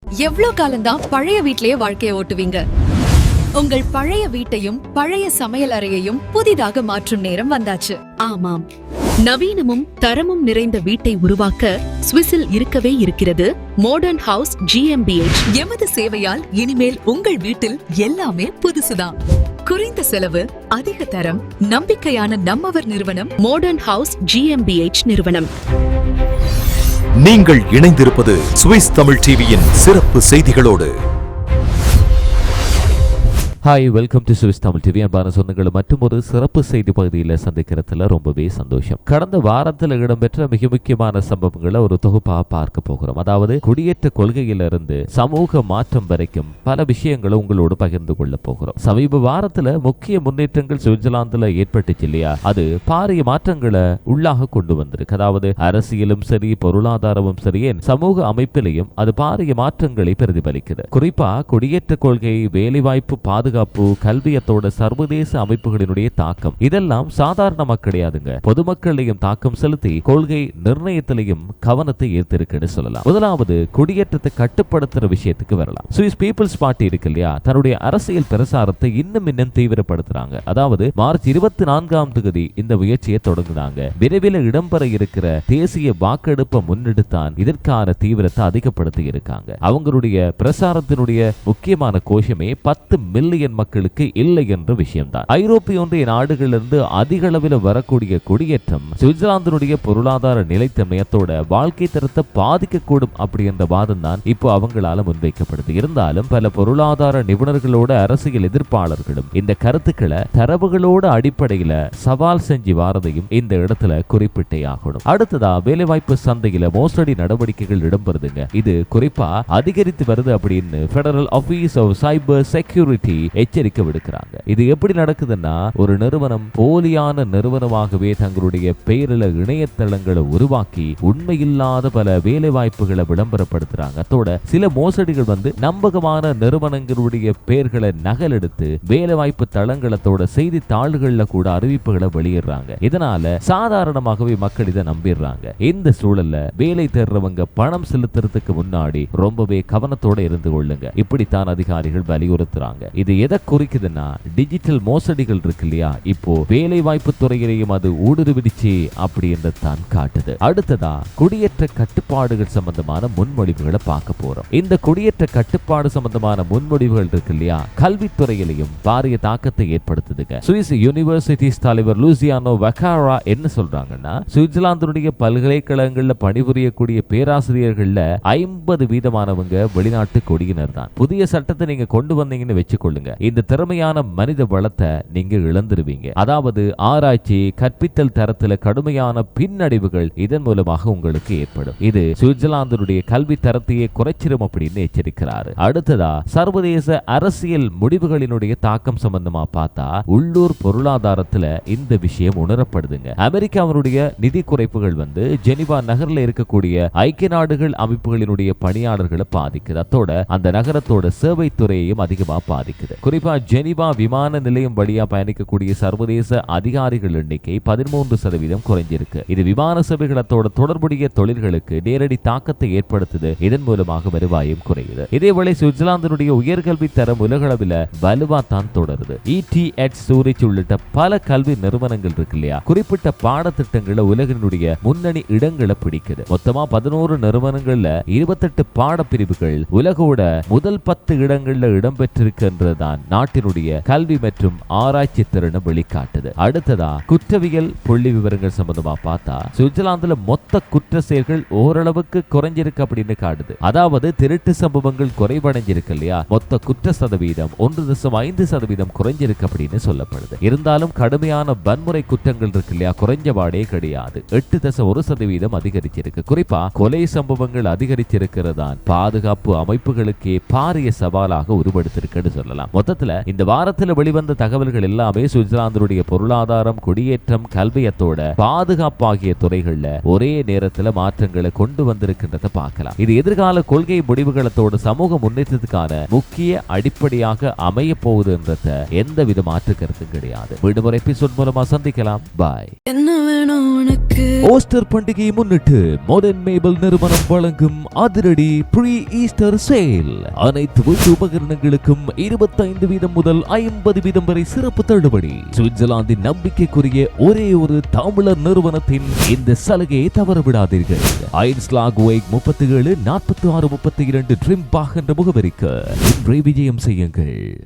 எவ்வளவு காலம்தான் பழைய வீட்லயே வாழ்க்கைய ஓட்டுவீங்க? உங்கள் பழைய வீட்டையும் பழைய சமையல் அறையையும் புதிதாக மாற்றும் நேரம் வந்தாச்சு. ஆமாம், நவீனமும் தரமும் நிறைந்த வீட்டை உருவாக்க சுவிஸில் இருக்கவே இருக்கிறது மாடர்ன் ஹவுஸ் GmbH. எமது சேவையால் இனிமேல் உங்கள் வீட்டில் எல்லாமே புதுசுதான். குறைந்த செலவு, அதிக தரம், நம்பிக்கையான நம்மவர் நிறுவனம் மாடர்ன் ஹவுஸ் GmbH நிறுவனம். நீங்கள் இணைந்திருப்பது சுவிஸ் தமிழ் டிவியின் சிறப்பு செய்திகளோடு. Hi, welcome to Swiss Tamil TV. அன்பான சொந்தங்களை மற்றும் ஒரு சிறப்பு செய்தி பகுதியில் சந்திக்கிறதுல ரொம்பவே சந்தோஷம். கடந்த வாரத்தில் இடம்பெற்ற மிக முக்கியமான சம்பவங்களை ஒரு தொகுப்பாக பார்க்க போகிறோம். அதாவது குடியேற்ற கொள்கையிலிருந்து சமூக மாற்றம் வரைக்கும் பல விஷயங்களை உங்களோடு பகிர்ந்து கொள்ள போகிறோம். சமீப வாரத்துல முக்கிய முன்னேற்றங்கள் சுவிட்சர்லாந்துல ஏற்பட்டுச்சு இல்லையா? அது பாரிய மாற்றங்களை உள்ளாக கொண்டு வந்திருக்கு. அதாவது அரசியலும் சரி, பொருளாதாரமும் சரி, சமூக அமைப்பிலையும் அது பாரிய மாற்றங்களை பிரதிபலிக்குது. குறிப்பா குடியேற்ற கொள்கை, வேலைவாய்ப்பு, பாதுகாப்பு, கல்வியத்தோட சர்வதேச அமைப்புகளினுடைய தாக்கம் இதெல்லாம் சாதாரணமா கிடையாதுங்க. பொதுமக்களையும் தாக்கம் செலுத்தி கொள்கை நிர்ணயத்திலையும் கவனத்தை ஈர்த்திருக்குன்னு சொல்லலாம். முதலாவது, குடியேற்றத்தை கட்டுப்படுத்துற விஷயத்துக்கு வரலாம். சுவிஸ் பீப்புள்ஸ் பார்ட்டி இருக்கு இல்லையா, தன்னுடைய அரசியல் பிரசாரத்தை இன்னும் தீவிரப்படுத்துறாங்க. அதாவது மார்ச் 24ஆம் தேதி இந்த முயற்சியை தொடங்குனாங்க. விரைவில் இடம்பெற இருக்கிற தேசிய வாக்கெடுப்பை முன்னெடுத்தான் இதற்கான தீவிரத்தை அதிகப்படுத்தி இருக்காங்க. அவங்களுடைய பிரசாரத்தினுடைய முக்கியமான கோஷமே 10 மில்லியன் மக்களுக்கு இல்லை என்ற விஷயம்தான். ஐரோப்பிய ஒன்றிய நாடுகளிலிருந்து அதிக அளவில் வரக்கூடிய குடியேற்றம் சுவிட்சர்லாந்தினுடைய பொருளாதார நிலைத்தன்மையத்தோட வாழ்க்கை தரத்தை பாதிக்கக்கூடும் அப்படின்ற வாதம் தான் இப்போ அவங்களால முன்வைக்கப்படுது. இருந்தாலும் பல பொருளாதார நிபுணர்களோட அரசியல் எதிர்ப்பாளர்களும் இந்த கருத்துக்களை தரவுகளோட அடிப்படையில சவால் செஞ்சு வாரதையும் இந்த இடத்துல குறிப்பிட்டே ஆகணும். அடுத்ததா, வேலைவாய்ப்பு சந்தையில மோசடி நடவடிக்கைகள் இடம்பெறுதுங்க. இது குறிப்பா அதிகரித்து வருது அப்படின்னு federal office of cyber security எச்சரிக்கை விடுக்கிறாங்க. இது எப்படி நடக்குதுன்னா, ஒரு நிறுவனம் போலியான நிறுவனமாகவே தங்களுடைய பெயரில இணையதளங்களை உருவாக்கி உண்மையில்லாத பல வேலை வாய்ப்புகளை விளம்பரப்படுத்துறாங்க. அதோட சில மோசடிகள் நம்பகமான நிறுவனங்களுடைய பெயர்களை நகலெடுத்து வேலை வாய்ப்பு தளங்களத்தோட செய்தித்தாள்கள்ல கூட அறிவிப்புகளை வெளியிடுறாங்க. இதனால சாதாரணமாகவே மக்கள் இதை நம்பிடுறாங்க. இந்த சூழல்ல வேலை தேடுறவங்க பணம் செலுத்துறதுக்கு முன்னாடி ரொம்பவே கவனத்தோட இருந்து கொள்ளுங்க. இப்படித்தான் அதிகாரிகள் வலியுறுத்துறாங்க. இது எதை குறிக்குதுன்னா, டிஜிட்டல் மோசடிகள் இருக்கு இல்லையா, இப்போ வேலை வாய்ப்பு துறையிலையும் அது ஊடுருவிடுச்சு அப்படின்னு தான் காட்டுது. அடுத்ததா, குடியேற்ற கட்டுப்பாடுகள் சம்பந்தமான முன்மொழிவுகளை பார்க்க போறோம். இந்த குடியேற்ற கட்டுப்பாடு சம்பந்தமான முன்மொழிவுகள் இருக்கு இல்லையா, கல்வித்துறையிலையும் பாரிய தாக்கத்தை ஏற்படுத்துதுங்க. சுவிஸ் யூனிவர்சிட்டிஸ் தலைவர் லூசியானோ வக்காரா என்ன சொல்றாங்கன்னா, சுவிட்சர்லாந்துடைய பல்கலைக்கழகங்கள்ல பணிபுரியக்கூடிய பேராசிரியர்கள்ல 50% வெளிநாட்டு கொடியினர் தான். புதிய சட்டத்தை நீங்க கொண்டு வந்தீங்கன்னு வச்சுக்கொள்ளுங்க, இந்த திறமையான மனித வளத்தை நீங்க இழந்துருவீங்க. அதாவது ஆராய்ச்சி, கற்பித்தல் தரத்துல கடுமையான பின்னடைவுகள் இதன் மூலமாக உங்களுக்கு ஏற்படும். இது சுவிட்சர்லாந்துடைய கல்வி தரத்தையே குறைச்சிரும் அப்படின்னு எச்சரிக்கிறாரு. அடுத்ததா, சர்வதேச அரசியல் முடிவுகளினுடைய தாக்கம் சம்பந்தமா பார்த்தா உள்ளூர் பொருளாதாரத்துல இந்த விஷயம் உணரப்படுதுங்க. அமெரிக்காவுடைய நிதி குறைப்புகள் ஜெனிவா நகர்ல இருக்கக்கூடிய ஐக்கிய நாடுகள் அமைப்புகளினுடைய பணியாளர்களை பாதிக்குது. அதோட அந்த நகரத்தோட சேவை துறையையும் அதிகமா பாதிக்குது. குறிப்பா ஜெனிவா விமான நிலையம் வழியா பயணிக்கக்கூடிய சர்வதேச அதிகாரிகள் எண்ணிக்கை 13% குறைஞ்சிருக்கு. இது விமான சேவைகளத்தோட தொடர்புடைய தொழில்களுக்கு நேரடி தாக்கத்தை ஏற்படுத்துது. இதன் மூலமாக வருவாயும் குறையுது. இதேவேளை சுவிட்சர்லாந்தினுடைய உயர்கல்வி தரம் உலகளவில் வலுவா தான் தொடருது. ETH சூரிச் உள்ளிட்ட பல கல்வி நிறுவனங்கள் இருக்கு இல்லையா, குறிப்பிட்ட பாடத்திட்டங்களை உலகினுடைய முன்னணி இடங்களை பிடிக்குது. மொத்தமா 11 நிறுவனங்கள்ல 28 பாடப்பிரிவுகள் உலகோட முதல் 10 இடங்கள்ல இடம்பெற்றிருக்கின்றதான் நாட்டினுடைய கல்வி மற்றும் ஆராய்ச்சி திறனை வெளிக்காட்டுது. அடுத்ததா, குற்றவியல் புள்ளி விவரங்கள் சம்பந்தமா பார்த்தா சுவிட்சர்லாந்துல மொத்த குற்ற செயல்கள் ஓரளவுக்கு குறைஞ்சிருக்கு அப்படின்னு காட்டுது. அதாவது திருட்டு சம்பவங்கள் குறைவடைஞ்சிருக்கு இல்லையா, மொத்த குற்ற சதவீதம் 1.5% குறைஞ்சிருக்கு அப்படின்னு சொல்லப்படுது. இருந்தாலும் கடுமையான வன்முறை குற்றங்கள் இருக்கு இல்லையா, குறைஞ்சபாடே கிடையாது. 8.1% அதிகரிச்சிருக்கு. குறிப்பா கொலை சம்பவங்கள் அதிகரிச்சிருக்கிறதான் பாதுகாப்பு அமைப்புகளுக்கே பாரிய சவாலாக உருவெடுத்திருக்குன்னு சொல்லலாம். மொத்தத்துல இந்த வாரத்துல வெளிவந்த தகவல்கள் எல்லாமே சுவிட்சர்லாந்துடைய பொருளாதாரம், குடியேற்றம், கல்வியத்தோட பாதுகாப்பு ஆகிய துறைகள்ல ஒரே நேரத்துல மாற்றங்களை கொண்டு வந்திருக்கின்றத பார்க்கலாம். இது எதிர்கால கொள்கை முடிவுகளத்தோட சமூக முன்னேற்றத்துக்கான முக்கிய அடிப்படையாக அமைய போகுதுன்றத எந்தவித மாற்று கருத்தும் கிடையாது. மீண்டும் ஒரு எபிசோட் மூலமா சந்திக்கலாம். பாய். என்ன வேணும் உனக்கு? ஓஸ்டர் பண்டிகையை முன்னிட்டு மாடர்ன் மேபல் நிறுவனம் வழங்கும் அதிரடி ப்ரீ ஈஸ்டர் சேல். அனைத்து வீட்டு உபகரணங்களுக்கும் 25% முதல் 50% வரை சிறப்பு தள்ளுபடி. சுவிட்சர்லாந்தின் நம்பிக்கைக்குரிய ஒரே ஒரு தமிழர் நிறுவனத்தின் இந்த சலுகையை தவறவிடாதீர்கள். ஐன்ஸ்லாக் வேக் 37 46 32 ட்ரிம்பாக் என்ற முகவரிக்கு இன்றே விஜயம் செய்யுங்கள்.